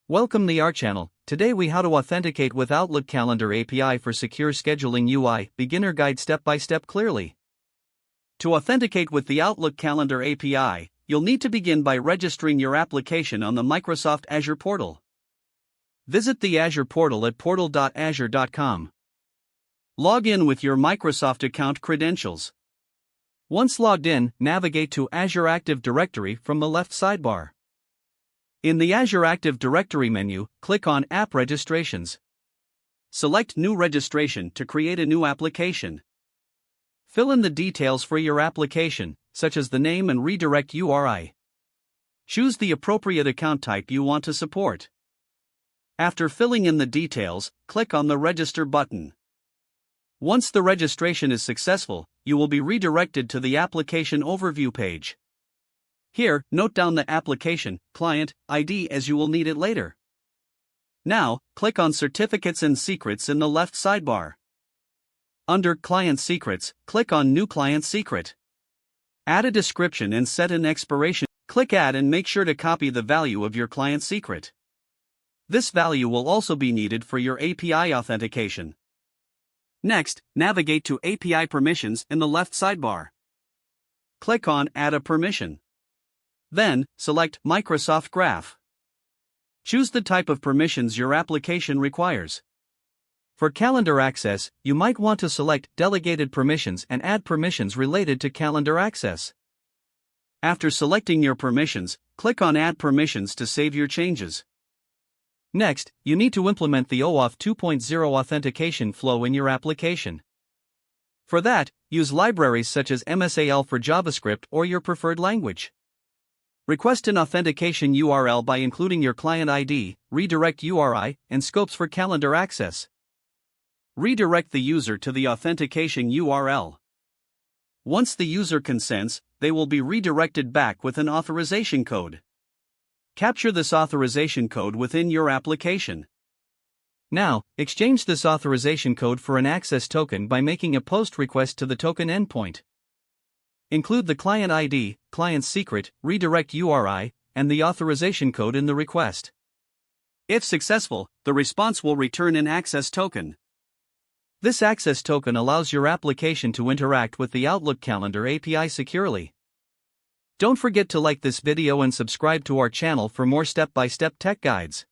Welcome to our channel. Today we how to authenticate with Outlook Calendar API for secure scheduling UI, beginner guide step by step clearly. To authenticate with the Outlook Calendar API, you'll need to begin by registering your application on the Microsoft Azure portal. Visit the Azure portal at portal.azure.com. Log in with your Microsoft account credentials. Once logged in, navigate to Azure Active Directory from the left sidebar. In the Azure Active Directory menu, click on App Registrations. Select New Registration to create a new application. Fill in the details for your application, such as the name and redirect URI. Choose the appropriate account type you want to support. After filling in the details, click on the Register button. Once the registration is successful, you will be redirected to the Application Overview page. Here, note down the application client ID as you will need it later. Now, click on Certificates and Secrets in the left sidebar. Under Client Secrets, click on New Client Secret. Add a description and set an expiration. Click Add and make sure to copy the value of your client secret. This value will also be needed for your API authentication. Next, navigate to API Permissions in the left sidebar. Click on Add a Permission. Then, select Microsoft Graph. Choose the type of permissions your application requires. For calendar access, you might want to select Delegated Permissions and add permissions related to calendar access. After selecting your permissions, click on Add Permissions to save your changes. Next, you need to implement the OAuth 2.0 authentication flow in your application. For that, use libraries such as MSAL for JavaScript or your preferred language. Request an authentication URL by including your client ID, redirect URI, and scopes for calendar access. Redirect the user to the authentication URL. Once the user consents, they will be redirected back with an authorization code. Capture this authorization code within your application. Now, exchange this authorization code for an access token by making a POST request to the token endpoint. Include the client ID, client secret, redirect URI, and the authorization code in the request. If successful, the response will return an access token. This access token allows your application to interact with the Outlook Calendar API securely. Don't forget to like this video and subscribe to our channel for more step-by-step tech guides.